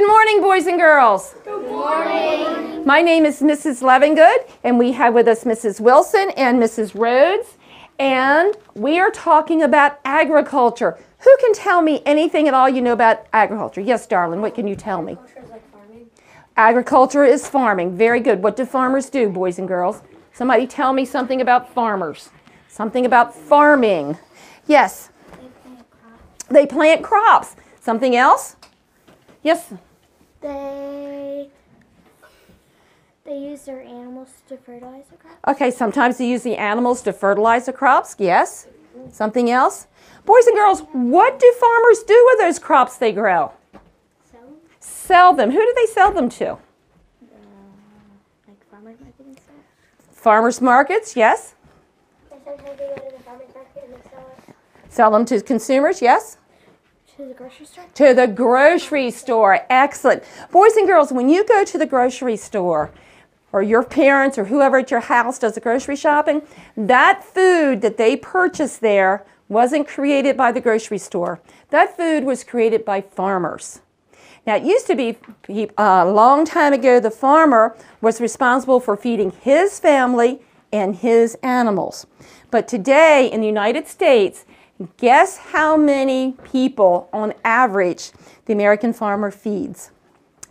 morning, boys and girls. Good morning. My name is Mrs. Levingood, and we have with us Mrs. Wilson and Mrs. Rhodes, and we are talking about agriculture. Who can tell me anything at all you know about agriculture? Yes, darling, what can you tell me? Agriculture is like farming. Agriculture is farming. Very good. What do farmers do, boys and girls? Somebody tell me something about farmers. Something about farming. Yes. They plant crops. Something else? Yes? They use their animals to fertilize the crops. Okay, sometimes they use the animals to fertilize the crops. Yes. Something else? Boys and girls, what do farmers do with those crops they grow? Sell them. Sell them. Who do they sell them to? Like farmers market and stuff. Farmers markets, yes. And sometimes they go to the farmers market and they sell it Sell them to consumers, yes. to the grocery store. To the grocery store. Excellent. Boys and girls, when you go to the grocery store, or your parents or whoever at your house does the grocery shopping, that food that they purchase there wasn't created by the grocery store. That food was created by farmers. Now, it used to be a long time ago, the farmer was responsible for feeding his family and his animals. But today in the United States, guess how many people on average the American farmer feeds?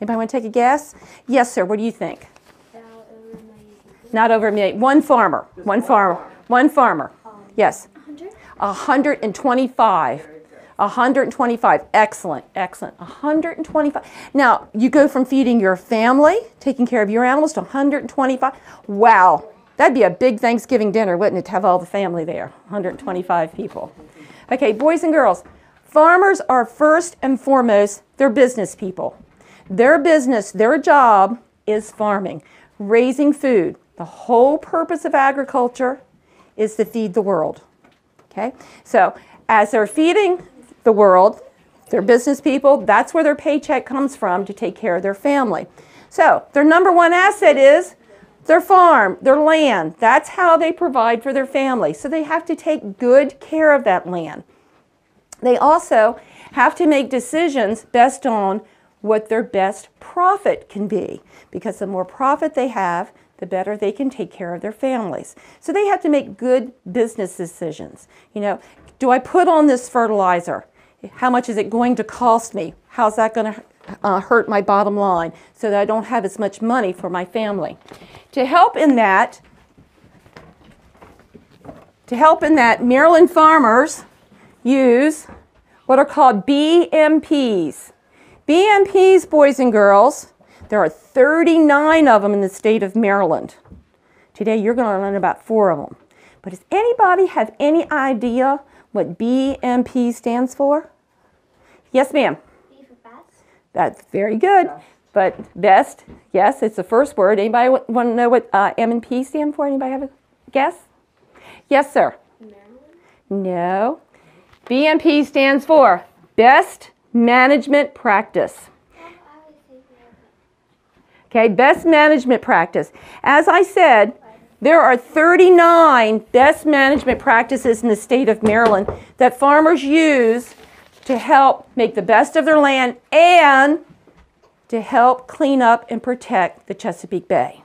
Anybody want to take a guess? Yes, sir. What do you think? Not over a million. One farmer. One farmer. One farmer. Yes. 100? 125. 125. Excellent. Excellent. 125. Now, you go from feeding your family, taking care of your animals, to 125. Wow. That'd be a big Thanksgiving dinner, wouldn't it, to have all the family there? 125 people. Okay, boys and girls, farmers are first and foremost, they're business people. Their business, their job is farming, raising food. The whole purpose of agriculture is to feed the world. Okay? So, as they're feeding the world, they're business people, that's where their paycheck comes from to take care of their family. So, their number one asset is their farm, their land. That's how they provide for their family. So they have to take good care of that land. They also have to make decisions based on what their best profit can be, because the more profit they have, the better they can take care of their families. So they have to make good business decisions. You know, do I put on this fertilizer? How much is it going to cost me? How's that going to hurt my bottom line so that I don't have as much money for my family? To help in that, Maryland farmers use what are called BMPs. BMPs, boys and girls, there are 39 of them in the state of Maryland. Today you're going to learn about 4 of them. But does anybody have any idea what BMP stands for? Yes, ma'am. B for best. That's very good. But best, yes, it's the first word. Anybody want to know what M and P stand for? Anybody have a guess? Yes, sir. Maryland? No. BMP stands for Best Management Practice. Okay, best management practice. As I said, there are 39 best management practices in the state of Maryland that farmers use to help make the best of their land and to help clean up and protect the Chesapeake Bay.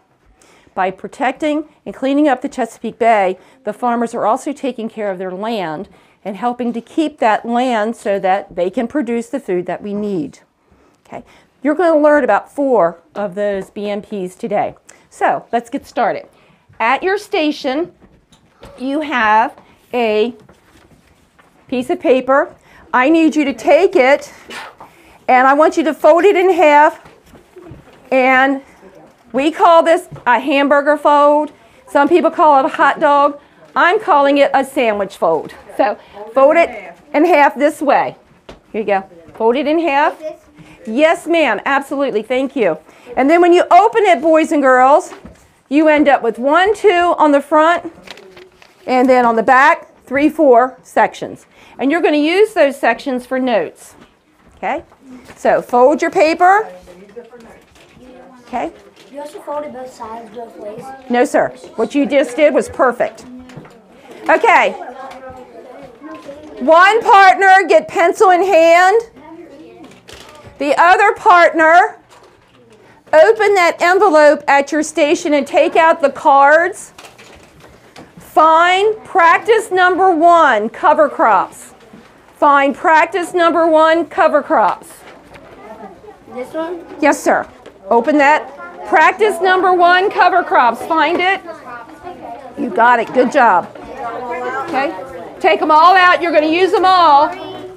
By protecting and cleaning up the Chesapeake Bay, the farmers are also taking care of their land and helping to keep that land so that they can produce the food that we need. Okay. You're going to learn about 4 of those BMPs today. So let's get started. At your station, you have a piece of paper. I need you to take it, and I want you to fold it in half. And we call this a hamburger fold. Some people call it a hot dog. I'm calling it a sandwich fold. So fold it in half this way. Here you go. Fold it in half. Yes, ma'am, absolutely, thank you. And then when you open it, boys and girls, you end up with 1, 2 on the front, and then on the back, 3, 4 sections. And you're going to use those sections for notes. Okay? So fold your paper. Okay? You also folded both sides both ways? No, sir. What you just did was perfect. Okay. One partner, get pencil in hand. The other partner, open that envelope at your station and take out the cards. Find practice number 1, cover crops. Find practice number 1, cover crops. This one? Yes, sir. Open that. Practice number 1, cover crops. Find it. You got it. Good job. Okay. Take them all out. You're going to use them all.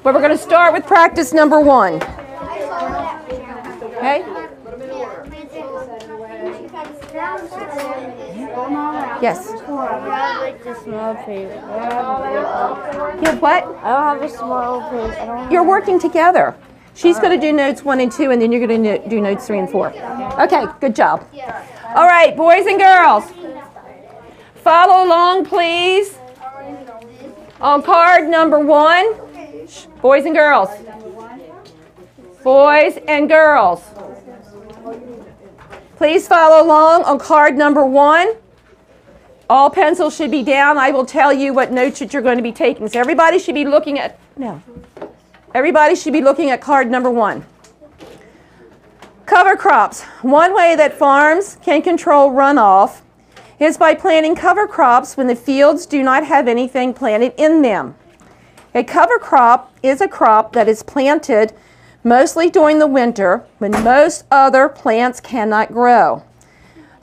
But we're going to start with practice number 1. Okay? Yes. The small page. Yeah, what? I don't have a small page. You're working together. She's going to do notes 1 and 2, and then you're going to do notes 3 and 4. Okay, good job. All right, boys and girls. Follow along, please. On card number 1. Boys and girls. Boys and girls. Please follow along on card number 1. All pencils should be down. I will tell you what notes that you're going to be taking. So everybody should be looking at, everybody should be looking at card number 1. Cover crops. One way that farms can control runoff is by planting cover crops when the fields do not have anything planted in them. A cover crop is a crop that is planted mostly during the winter when most other plants cannot grow.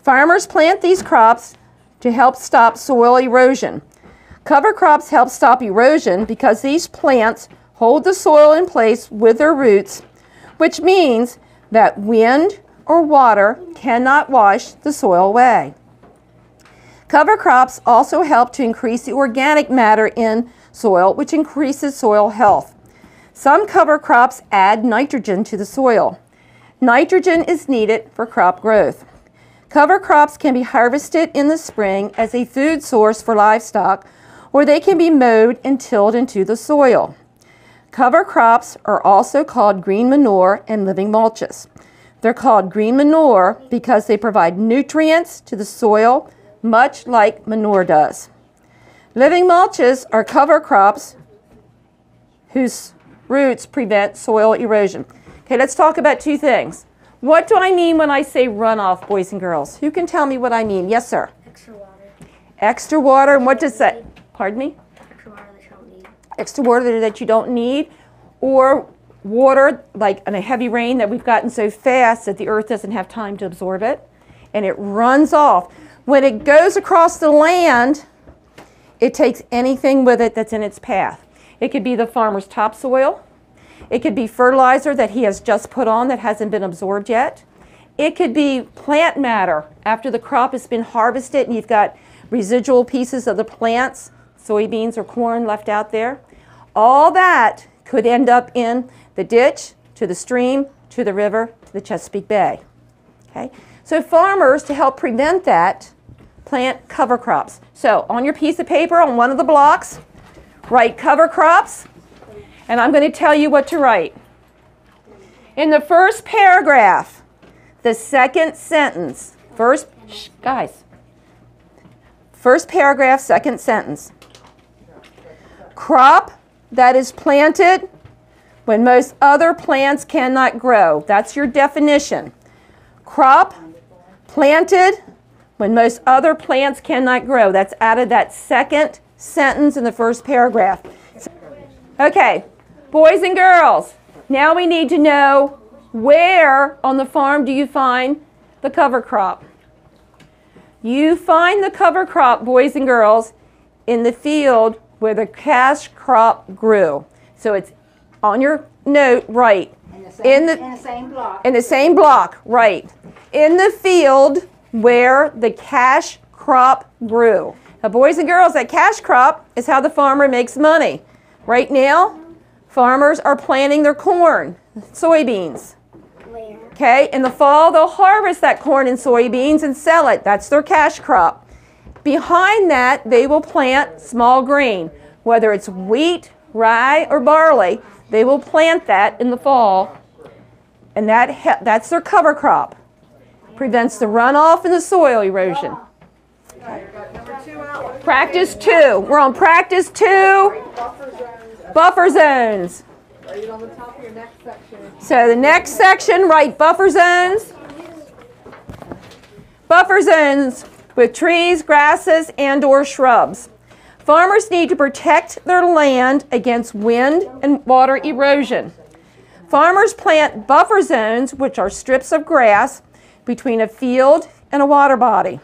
Farmers plant these crops to help stop soil erosion. Cover crops help stop erosion because these plants hold the soil in place with their roots, which means that wind or water cannot wash the soil away. Cover crops also help to increase the organic matter in soil, which increases soil health. Some cover crops add nitrogen to the soil. Nitrogen is needed for crop growth. Cover crops can be harvested in the spring as a food source for livestock, or they can be mowed and tilled into the soil. Cover crops are also called green manure and living mulches. They're called green manure because they provide nutrients to the soil, much like manure does. Living mulches are cover crops whose roots prevent soil erosion. Okay, let's talk about 2 things. What do I mean when I say runoff, boys and girls? Who can tell me what I mean? Yes, sir. Extra water. Extra water, and what does that, pardon me? Extra water that you don't need. Extra water that you don't need, or water like in a heavy rain that we've gotten so fast that the earth doesn't have time to absorb it, and it runs off. When it goes across the land, it takes anything with it that's in its path. It could be the farmer's topsoil. It could be fertilizer that he has just put on that hasn't been absorbed yet. It could be plant matter after the crop has been harvested and you've got residual pieces of the plants, soybeans or corn left out there. All that could end up in the ditch, to the stream, to the river, to the Chesapeake Bay. Okay? So farmers, to help prevent that, plant cover crops. So on your piece of paper, on one of the blocks, write cover crops, and I'm going to tell you what to write. In the first paragraph, the second sentence, first paragraph, second sentence. Crop that is planted when most other plants cannot grow. That's your definition. Crop planted when most other plants cannot grow. That's out of that second sentence in the first paragraph. Okay, boys and girls, now we need to know where on the farm do you find the cover crop. You find the cover crop, boys and girls, in the field where the cash crop grew. So it's on your note, right. In the same block. In the same block, right. In the field where the cash crop grew. Now, boys and girls, that cash crop is how the farmer makes money. Right now, farmers are planting their corn, soybeans. Where? Okay, in the fall, they'll harvest that corn and soybeans and sell it. That's their cash crop. Behind that, they will plant small grain. Whether it's wheat, rye, or barley, they will plant that in the fall. And that's their cover crop. Prevents the runoff and the soil erosion. Practice 2. We're on practice 2. Buffer zones. Write it on the top of your next section. So the next section, write buffer zones. Buffer zones with trees, grasses, and/or shrubs. Farmers need to protect their land against wind and water erosion. Farmers plant buffer zones, which are strips of grass, between a field and a water body.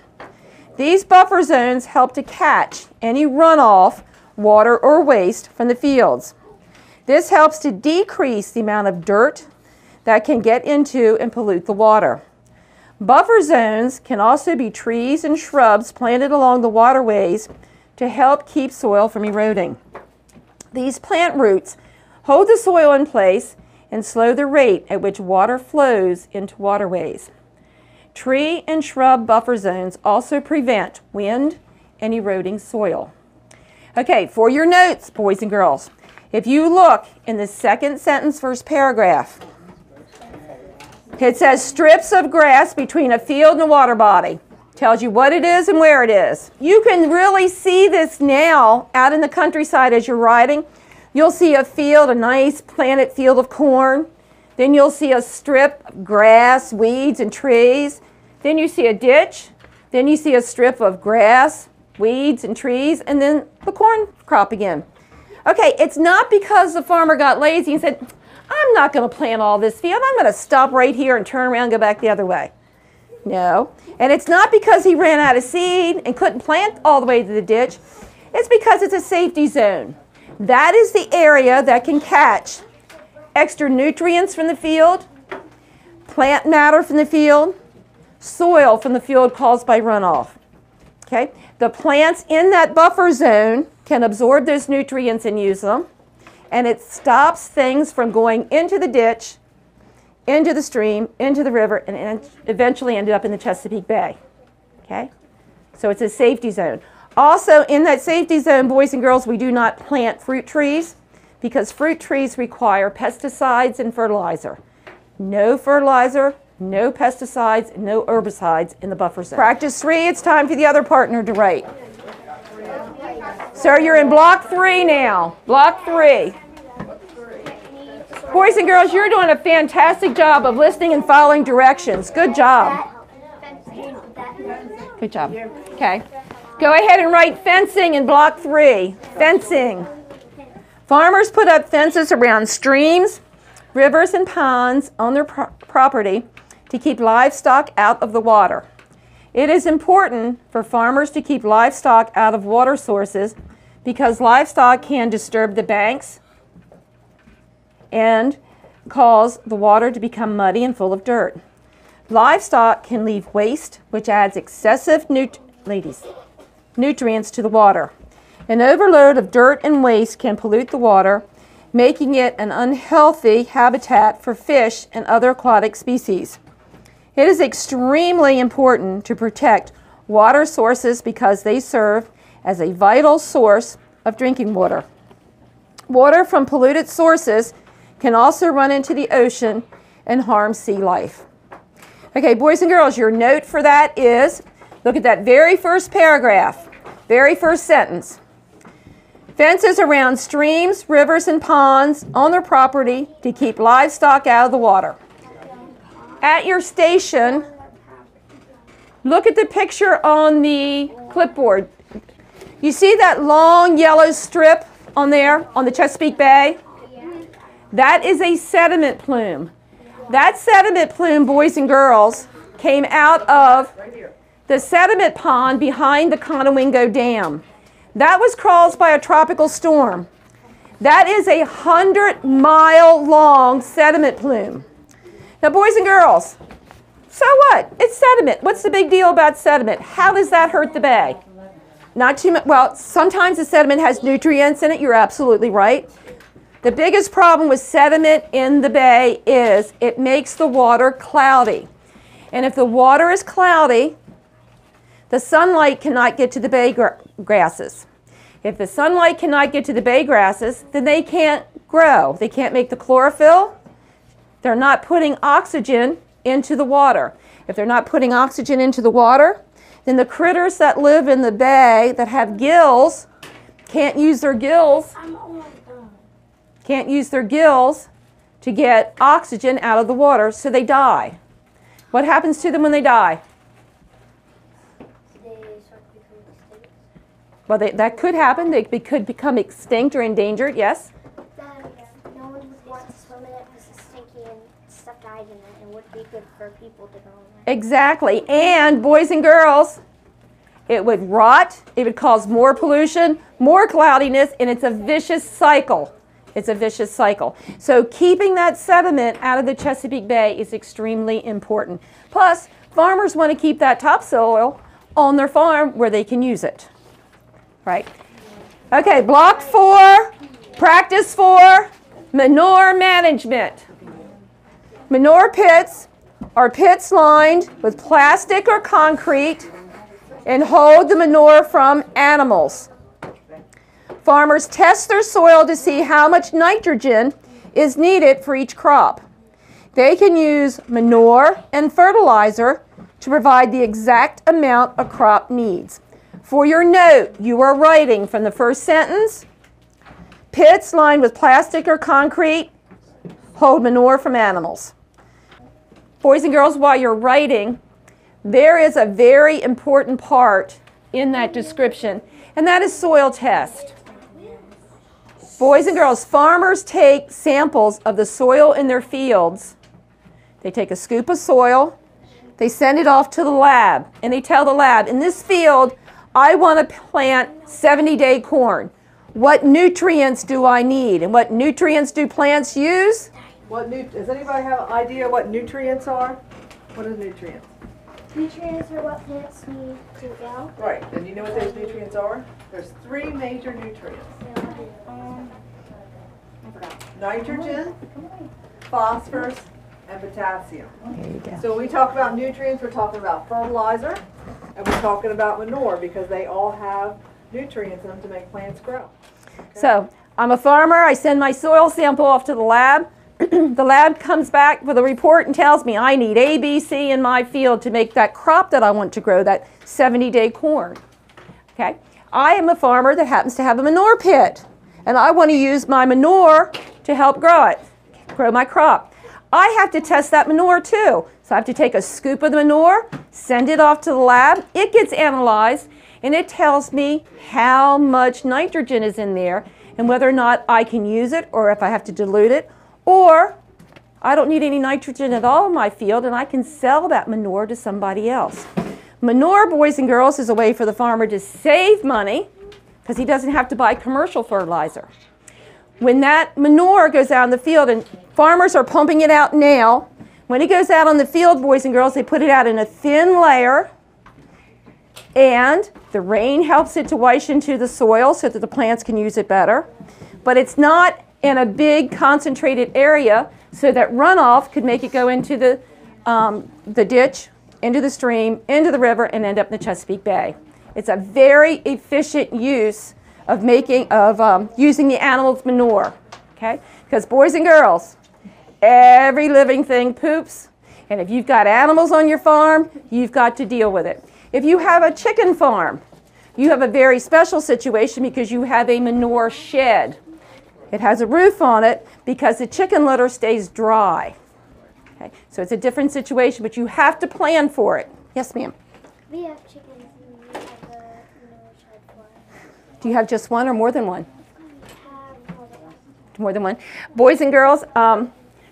These buffer zones help to catch any runoff, water, or waste from the fields. This helps to decrease the amount of dirt that can get into and pollute the water. Buffer zones can also be trees and shrubs planted along the waterways to help keep soil from eroding. These plant roots hold the soil in place and slow the rate at which water flows into waterways. Tree and shrub buffer zones also prevent wind and eroding soil. Okay, for your notes, boys and girls, if you look in the second sentence, first paragraph, it says strips of grass between a field and a water body. Tells you what it is and where it is. You can really see this now out in the countryside as you're riding. You'll see a field, a nice planted field of corn. Then you'll see a strip of grass, weeds, and trees. Then you see a ditch. Then you see a strip of grass, weeds, and trees, and then the corn crop again. Okay, it's not because the farmer got lazy and said, I'm not going to plant all this field. I'm going to stop right here and turn around and go back the other way. No. And it's not because he ran out of seed and couldn't plant all the way to the ditch. It's because it's a safety zone. That is the area that can catch extra nutrients from the field, plant matter from the field, soil from the field caused by runoff. Okay? The plants in that buffer zone can absorb those nutrients and use them, and it stops things from going into the ditch, into the stream, into the river, and eventually ended up in the Chesapeake Bay. Okay? So it's a safety zone. Also, in that safety zone, boys and girls, we do not plant fruit trees because fruit trees require pesticides and fertilizer. No fertilizer, no pesticides, no herbicides in the buffer zone. Practice 3, it's time for the other partner to write. So you're in block 3 now. Block 3. Boys and girls, you're doing a fantastic job of listening and following directions. Good job. Good job. Okay. Go ahead and write fencing in block 3. Fencing. Farmers put up fences around streams, rivers, and ponds on their property to keep livestock out of the water. It is important for farmers to keep livestock out of water sources because livestock can disturb the banks and cause the water to become muddy and full of dirt. Livestock can leave waste, which adds excessive nutrients to the water. An overload of dirt and waste can pollute the water, making it an unhealthy habitat for fish and other aquatic species. It is extremely important to protect water sources because they serve as a vital source of drinking water. Water from polluted sources can also run into the ocean and harm sea life. Okay, boys and girls, your note for that is, look at that very first paragraph, very first sentence. Fences around streams, rivers, and ponds on their property to keep livestock out of the water. At your station, look at the picture on the clipboard. You see that long yellow strip on there on the Chesapeake Bay? That is a sediment plume. That sediment plume, boys and girls, came out of the sediment pond behind the Conowingo Dam. That was caused by a tropical storm. That is a 100-mile long sediment plume. Now, boys and girls, so what? It's sediment. What's the big deal about sediment? How does that hurt the bay? Not too much. Well, sometimes the sediment has nutrients in it. You're absolutely right. The biggest problem with sediment in the bay is it makes the water cloudy. And if the water is cloudy, the sunlight cannot get to the bay grasses. If the sunlight cannot get to the bay grasses, then they can't grow. They can't make the chlorophyll. They're not putting oxygen into the water. If they're not putting oxygen into the water, then the critters that live in the bay that have gills can't use their gills, can't use their gills to get oxygen out of the water, so they die. What happens to them when they die? They start to become extinct. Well, that could happen. They could become extinct or endangered, yes? No one would want to swim in it because it's stinky and stuff died in it and wouldn't be good for people to go in there. Exactly. And boys and girls, it would rot, it would cause more pollution, more cloudiness, and it's a vicious cycle. It's a vicious cycle. So keeping that sediment out of the Chesapeake Bay is extremely important. Plus, farmers want to keep that topsoil on their farm where they can use it. Right? Okay, block 4, practice 4, manure management. Manure pits are pits lined with plastic or concrete and hold the manure from animals. Farmers test their soil to see how much nitrogen is needed for each crop. They can use manure and fertilizer to provide the exact amount a crop needs. For your note, you are writing from the first sentence, pits lined with plastic or concrete hold manure from animals. Boys and girls, while you're writing, there is a very important part in that description, and that is soil test. Boys and girls, farmers take samples of the soil in their fields. They take a scoop of soil, they send it off to the lab, and they tell the lab, in this field, I want to plant 70-day corn. What nutrients do I need? And what nutrients do plants use? Does anybody have an idea what nutrients are? What are nutrients? Nutrients are what plants need to grow. Right, and you know what those nutrients are? There's 3 major nutrients. I forgot. Nitrogen, phosphorus, and potassium. There you go. So when we talk about nutrients, we're talking about fertilizer, and we're talking about manure because they all have nutrients in them to make plants grow. Okay? So I'm a farmer. I send my soil sample off to the lab. The lab comes back with a report and tells me I need A, B, C in my field to make that crop that I want to grow, that 70-day corn. Okay? I am a farmer that happens to have a manure pit, and I want to use my manure to help grow my crop. I have to test that manure too. So I have to take a scoop of the manure, send it off to the lab. It gets analyzed, and it tells me how much nitrogen is in there and whether or not I can use it or if I have to dilute it. Or I don't need any nitrogen at all in my field, and I can sell that manure to somebody else. Manure, boys and girls, is a way for the farmer to save money because he doesn't have to buy commercial fertilizer. When that manure goes out in the field, and farmers are pumping it out now, when it goes out on the field, boys and girls, they put it out in a thin layer, and the rain helps it to wash into the soil so that the plants can use it better. But it's not in a big concentrated area so that runoff could make it go into the ditch, into the stream, into the river, and end up in the Chesapeake Bay. It's a very efficient use of using the animal's manure, okay? Because boys and girls, every living thing poops, and if you've got animals on your farm, you've got to deal with it. If you have a chicken farm, you have a very special situation because you have a manure shed. It has a roof on it because the chicken litter stays dry. Okay? So it's a different situation, but you have to plan for it. Yes, ma'am? We have chickens and we have a manure shed for it. Do you have just one or more than one? We have more than one. More than one. Boys and girls,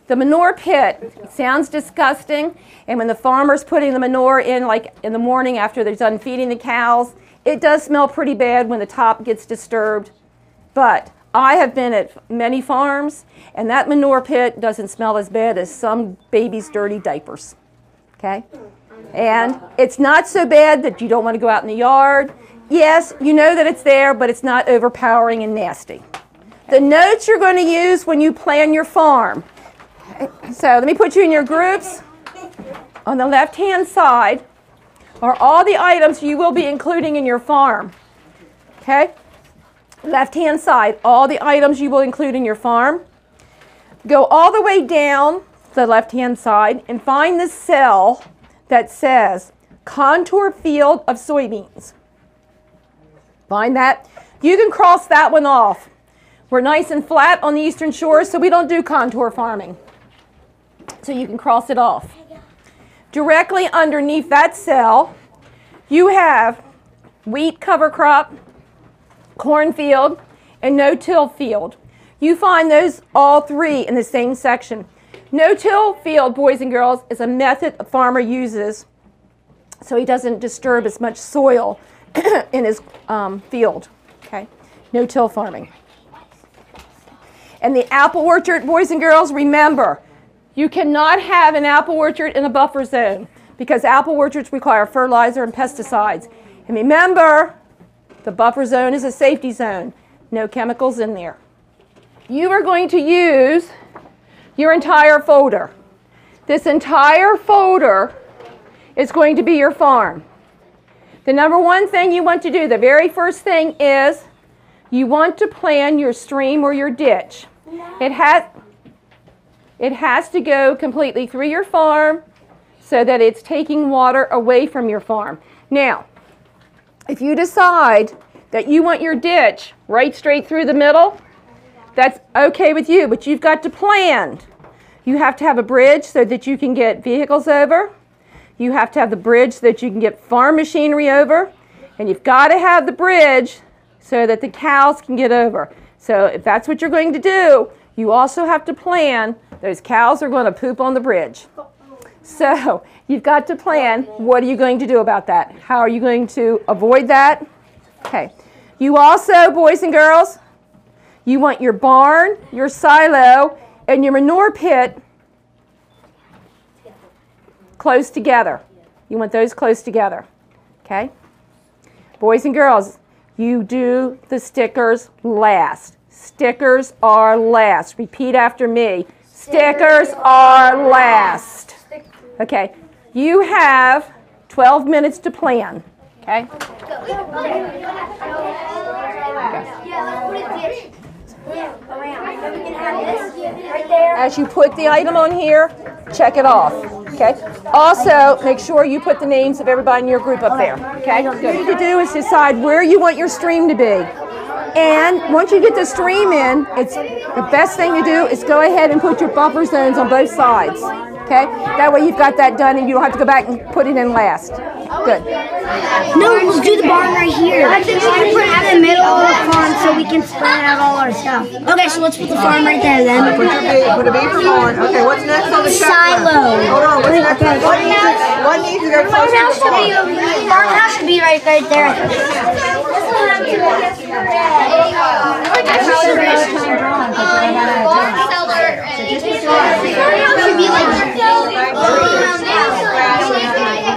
the manure pit sounds disgusting, and when the farmer's putting the manure in, like in the morning after they're done feeding the cows, it does smell pretty bad when the top gets disturbed. But I have been at many farms, and that manure pit doesn't smell as bad as some baby's dirty diapers. Okay? And it's not so bad that you don't want to go out in the yard. Yes, you know that it's there, but it's not overpowering and nasty. The notes you're going to use when you plan your farm. So let me put you in your groups. On the left-hand side are all the items you will be including in your farm. Okay? Left-hand side, all the items you will include in your farm. Go all the way down the left-hand side and find the cell that says contour field of soybeans. Find that. You can cross that one off. We're nice and flat on the eastern shore, so we don't do contour farming. So you can cross it off. Directly underneath that cell, you have wheat cover crop, cornfield, and no-till field. You find those all three in the same section. No-till field, boys and girls, is a method a farmer uses so he doesn't disturb as much soil in his field. Okay, no-till farming. And the apple orchard, boys and girls, remember, you cannot have an apple orchard in a buffer zone because apple orchards require fertilizer and pesticides. And remember, the buffer zone is a safety zone. No chemicals in there. You are going to use your entire folder. This entire folder is going to be your farm. The number one thing you want to do, the very first thing is you want to plan your stream or your ditch. It has to go completely through your farm so that it's taking water away from your farm. Now, if you decide that you want your ditch right straight through the middle, that's okay with you, but you've got to plan. You have to have a bridge so that you can get vehicles over. You have to have the bridge so that you can get farm machinery over. And you've got to have the bridge so that the cows can get over. So if that's what you're going to do, you also have to plan. Those cows are going to poop on the bridge. So you've got to plan, what are you going to do about that? How are you going to avoid that? Okay. You also, boys and girls, you want your barn, your silo, and your manure pit close together. You want those close together. Okay? Boys and girls, you do the stickers last. Stickers are last. Repeat after me. Stickers are last. Okay. You have 12 minutes to plan. Okay? As you put the item on here, check it off. Okay? Also, make sure you put the names of everybody in your group up there. Okay? What you need to do is decide where you want your stream to be. And once you get the stream in, it's the best thing to do is go ahead and put your buffer zones on both sides. Okay? That way you've got that done and you don't have to go back and put it in last. Good. No, we'll do the barn right here. I think we can put it in the middle of the farm so we can spread out all our stuff. Okay, so let's put the farm right there then. Put a B for barn. Okay, what's next on the checklist? Silo. Hold on, what's next? What needs to go closer to the farm? Farmhouse should be right there.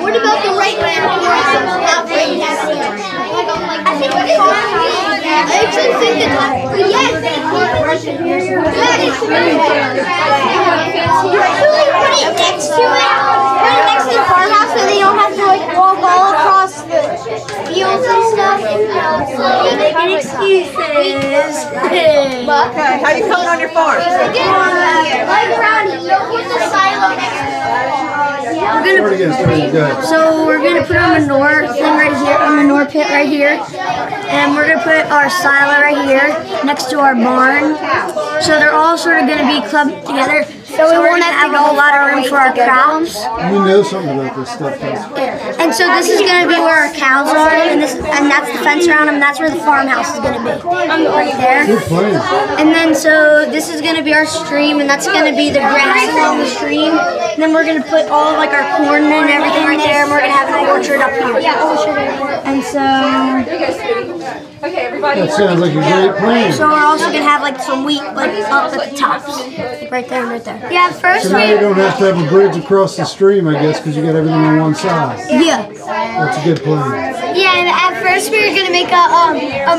What about the right land? I think we can. I actually think that yes. Put it next to it. Put it next to the farmhouse so they don't have to like walk all across the fields and stuff. Making excuses. Okay, how you coming on your farm? Like around here with the silo next to it. So we're gonna put a manure thing right here, a manure pit right here, and we're gonna put our silo right here next to our barn. So they're all sort of gonna be clubbed together. So we won't have a whole lot of room for our cows. We know something about this stuff. And so this is gonna be where our cows are, and that's the fence around them. And that's where the farmhouse is gonna be, right there. Good plan. And then so this is gonna be our stream, and that's gonna be the grass along the stream. And then we're gonna put all of like our corn and everything right there, and we're gonna have an orchard up here. And so That sounds like a great plan. we're also gonna have like some wheat like up at the tops, like right there and right there. Yeah, first So now you don't have to have a bridge across the stream, I guess, because you got everything on one side. Yeah. That's a good plan. yeah, and at first we were gonna make a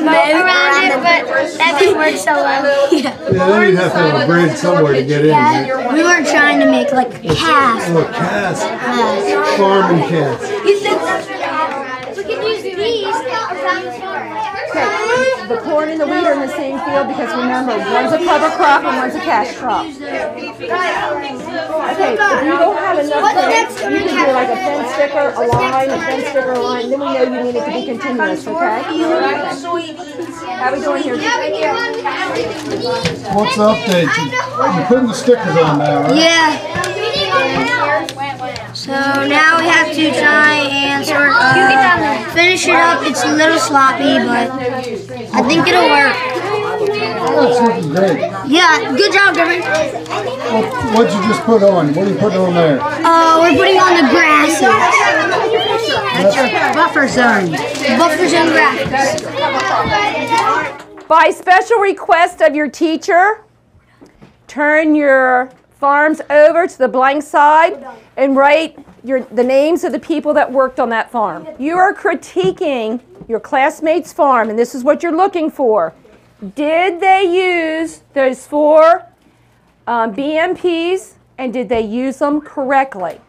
moat around it, but that didn't work so well. Yeah. Yeah, then you'd have to have a bridge somewhere to get in there. We were trying to make like a calf. Oh, cats. Farming cats. We can use these around the farm. Okay. The corn and the wheat are in the same field because remember, one's a cover crop and one's a cash crop. Okay, if you don't have enough fence, you can do like a fence sticker, a line, a fence sticker, a line, then we know you need it to be continuous, okay? How are we doing here? What's the update? You're putting the stickers on now, right? Yeah. So now we have to try and sort of finish it up. It's a little sloppy, but I think it'll work. That's looking great. Yeah, good job, Griffin. What'd you just put on? What are you putting on there? We're putting on the grasses. That's Buffer zone graphics. By special request of your teacher, turn your farms over to the blank side and write the names of the people that worked on that farm. You are critiquing your classmate's farm, and this is what you're looking for. Did they use those 4 BMPs, and did they use them correctly?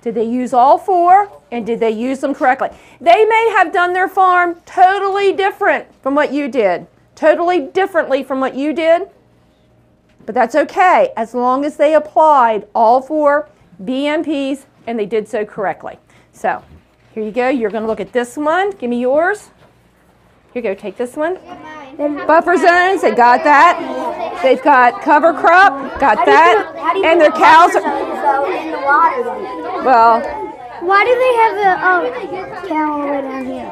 Did they use all 4, and did they use them correctly? They may have done their farm totally different from what you did, totally differently from what you did, but that's okay as long as they applied all 4 BMPs and they did so correctly. So here you go. You're going to look at this one. Give me yours. Here you go. Take this one. Buffer zones, they got that. They've got cover crop, got that. And their cows are, well, Why do they have the cow all the way down here?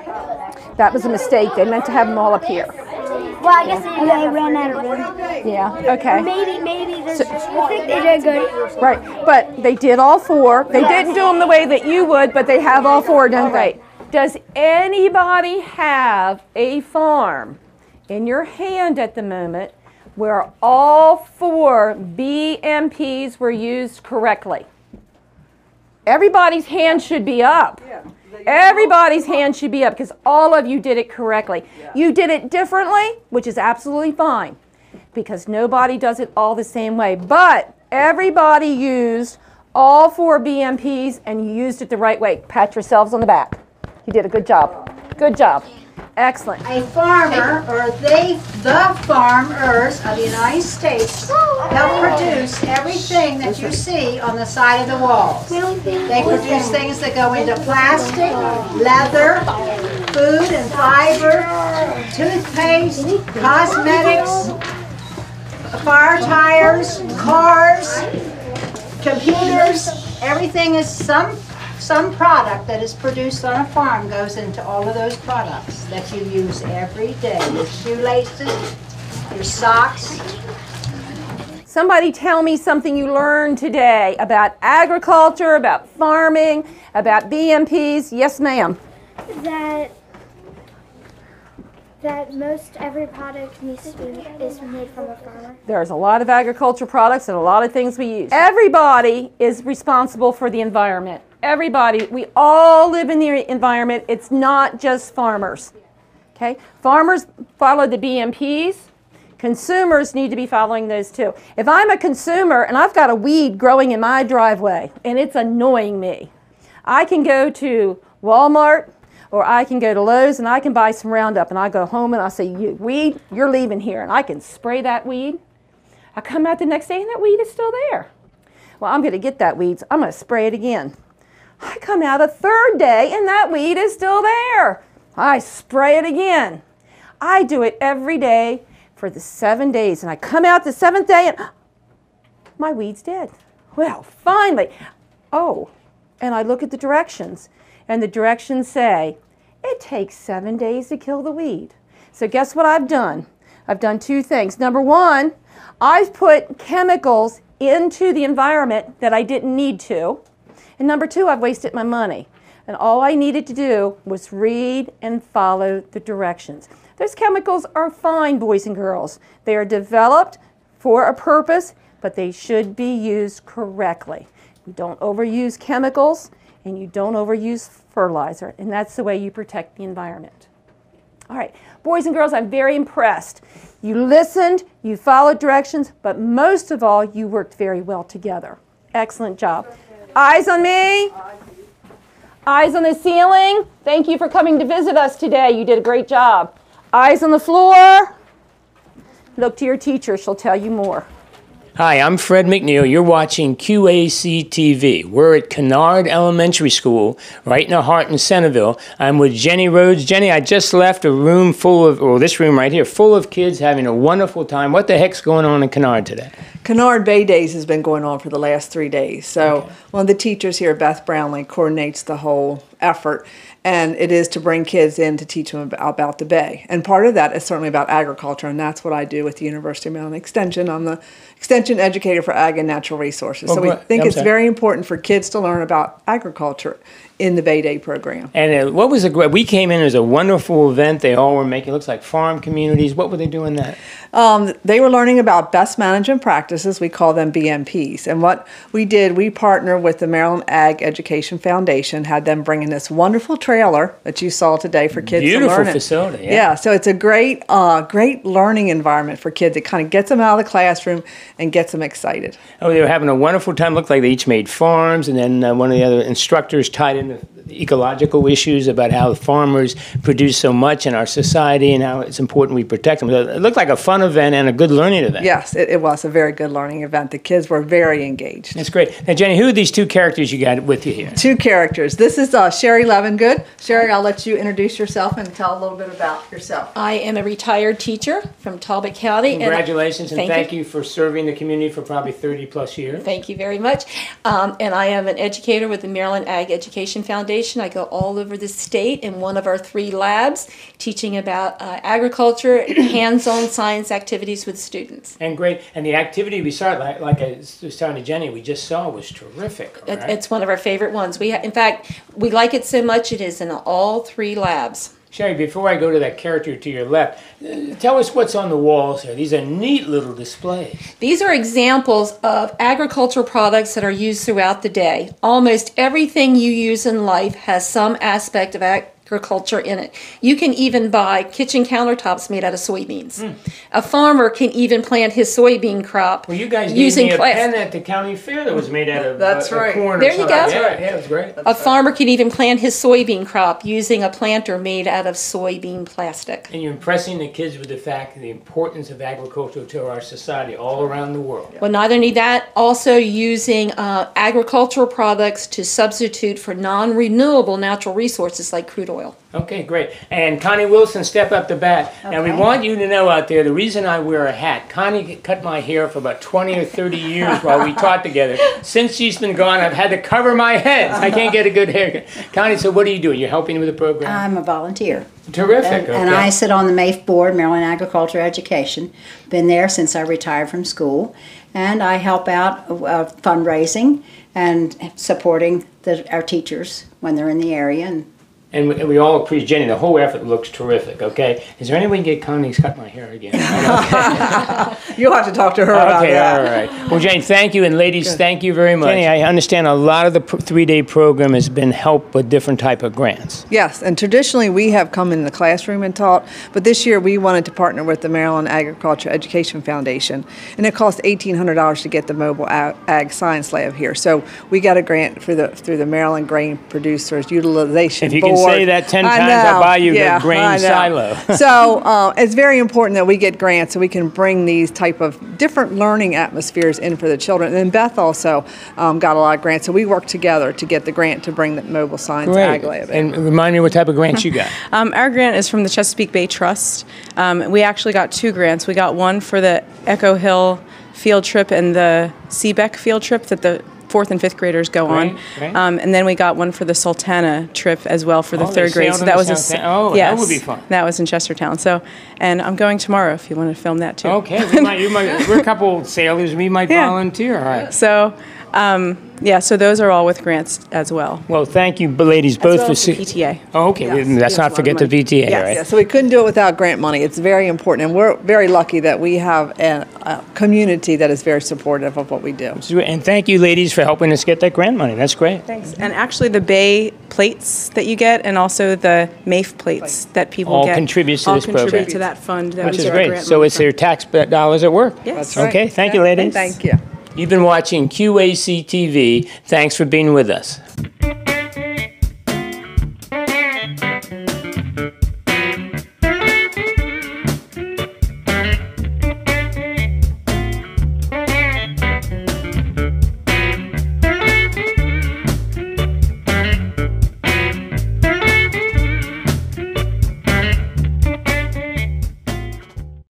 that was a mistake. They meant to have them all up here. Well, I guess they ran out of room. Yeah, okay. Maybe this. I think they did good. Right, but they did all 4. They didn't do them the way that you would, but they have all 4 done right. Does anybody have a farm in your hand at the moment where all 4 BMPs were used correctly? Everybody's hand should be up. Everybody's hand should be up because all of you did it correctly. You did it differently, which is absolutely fine because nobody does it all the same way. But everybody used all 4 BMPs and you used it the right way. Pat yourselves on the back. You did a good job. Good job. Excellent. A farmer, or the farmers of the United States, help produce everything that you see on the side of the walls. They produce things that go into plastic, leather, food and fiber, toothpaste, cosmetics, fire tires, cars, computers. Everything is some product that is produced on a farm goes into all of those products that you use every day. Your shoelaces, your socks. Somebody tell me something you learned today about agriculture, about farming, about BMPs. Yes, ma'am. That most every product is made from a farmer. There's a lot of agriculture products and a lot of things we use. Everybody is responsible for the environment. Everybody, we all live in the environment. It's not just farmers. Okay? Farmers follow the BMPs. Consumers need to be following those too. If I'm a consumer and I've got a weed growing in my driveway and it's annoying me, I can go to Walmart or I can go to Lowe's and I can buy some Roundup and I go home and I say, weed, you're leaving here, and I can spray that weed. I come out the next day and that weed is still there. Well, I'm going to get that weed, so I'm going to spray it again. I come out a third day and that weed is still there. I spray it again. I do it every day for the 7 days, and I come out the 7th day and my weed's dead. Well, finally. Oh, and I look at the directions, and the directions say it takes 7 days to kill the weed. So guess what I've done? I've done 2 things. Number 1, I've put chemicals into the environment that I didn't need to. And number 2, I've wasted my money. And all I needed to do was read and follow the directions. Those chemicals are fine, boys and girls. They are developed for a purpose, but they should be used correctly. You don't overuse chemicals and you don't overuse fertilizer, and that's the way you protect the environment. All right, boys and girls, I'm very impressed. You listened, you followed directions, but most of all, you worked very well together. Excellent job. Eyes on me. Eyes on the ceiling. Thank you for coming to visit us today. You did a great job. Eyes on the floor. Look to your teacher. She'll tell you more. Hi, I'm Fred McNeil. You're watching QAC TV. We're at Kennard Elementary School, right in the heart in Centerville. I'm with Jenny Rhodes. Jenny, I just left a room full of, or this room right here, full of kids having a wonderful time. What the heck's going on in Kennard today? Kennard Bay Days has been going on for the last 3 days. So one of the teachers here, Beth Brownlee, coordinates the whole effort. And it is to bring kids in to teach them about the Bay. And part of that is certainly about agriculture, and that's what I do with the University of Maryland Extension. I'm the Extension Educator for Ag and Natural Resources. So we think it's very important for kids to learn about agriculture in the Bay Day program. And what was we came in as a wonderful event. They all were making, it looks like farm communities. What were they doing that? They were learning about best management practices. We call them BMPs. And what we did, we partnered with the Maryland Ag Education Foundation, had them bring in this wonderful trailer that you saw today for kids to learn. Beautiful facility. Yeah, so it's a great learning environment for kids. It kind of gets them out of the classroom and gets them excited. Oh, they were having a wonderful time. Looked like they each made farms, and then one of the other instructors tied in the ecological issues about how farmers produce so much in our society and how it's important we protect them. It looked like a fun event and a good learning event. Yes, it was a very good learning event. The kids were very engaged. That's great. Now, Jenny, who are these two characters you got with you here? Two characters. This is Sherry Levengood. Sherry, I'll let you introduce yourself and tell a little bit about yourself. I am a retired teacher from Talbot County. Congratulations, and thank you for serving the community for probably 30 plus years. Thank you very much. And I am an educator with the Maryland Ag Education Foundation. I go all over the state in one of our 3 labs teaching about agriculture, hands-on science activities with students. And great. And the activity we saw, like I was telling to Jenny, we just saw was terrific. Right? It's one of our favorite ones. In fact, we like it so much it is in all 3 labs. Sherry, before I go to that character to your left, tell us what's on the walls here. These are neat little displays. These are examples of agricultural products that are used throughout the day. Almost everything you use in life has some aspect of agriculture in it. You can even buy kitchen countertops made out of soybeans. A farmer can even plant his soybean crop using Well, you guys using gave me a pen at the county fair that was made out of corn. There you go. Yeah, it was great. A farmer can even plant his soybean crop using a planter made out of soybean plastic. And you're impressing the kids with the fact of the importance of agriculture to our society all around the world. Well, not only that, also using agricultural products to substitute for non-renewable natural resources like crude oil. Okay, great. And Connie Wilson, step up the bat. Okay. Now, we want you to know out there, the reason I wear a hat, Connie cut my hair for about 20 or 30 years while we taught together. Since she's been gone, I've had to cover my head. I can't get a good haircut. Connie, so what are you doing? You're helping with the program? I'm a volunteer. Terrific. And I sit on the MAFE board, Maryland Agriculture Education. Been there since I retired from school. And I help out fundraising and supporting our teachers when they're in the area. And we all appreciate, Jenny, the whole effort looks terrific, okay? Is there any way you can get Connie to cut my hair again? You'll have to talk to her about that. Okay, all right. Well, Jane, thank you, and ladies, thank you very much. Jenny, I understand a lot of the 3-day program has been helped with different type of grants. Yes, and traditionally we have come in the classroom and taught, but this year we wanted to partner with the Maryland Agriculture Education Foundation, and it cost $1,800 to get the mobile ag science lab here. So we got a grant through the Maryland Grain Producers Utilization Board. Say that 10 times, I'll buy you the grain silo. So it's very important that we get grants so we can bring these type of different learning atmospheres in for the children. And then Beth also got a lot of grants, so we worked together to get the grant to bring the mobile science ag lab in. And remind me what type of grants you got. Our grant is from the Chesapeake Bay Trust. We actually got 2 grants. We got one for the Echo Hill field trip and the Seebeck field trip that the 4th and 5th graders go on. And then we got one for the Sultana trip as well for the 3rd grade. So that was that would be fun. That was in Chestertown. So, and I'm going tomorrow if you want to film that too. Okay, we're a couple sailors. We might volunteer. All right. So, yeah, so those are all with grants as well. Well, thank you, ladies, both for PTA. Oh, okay, let's not forget the PTA, right? Yeah, so we couldn't do it without grant money. It's very important, and we're very lucky that we have a community that is very supportive of what we do. And thank you, ladies, for helping us get that grant money. That's great. Thanks. And actually, the Bay plates that you get, and also the MAFE plates that people all get, contributes to this program. All contribute to that fund. That which is great. So it's their tax dollars at work. Yes. That's right. Okay, thank you, ladies. Thank you. You've been watching QAC TV. Thanks for being with us.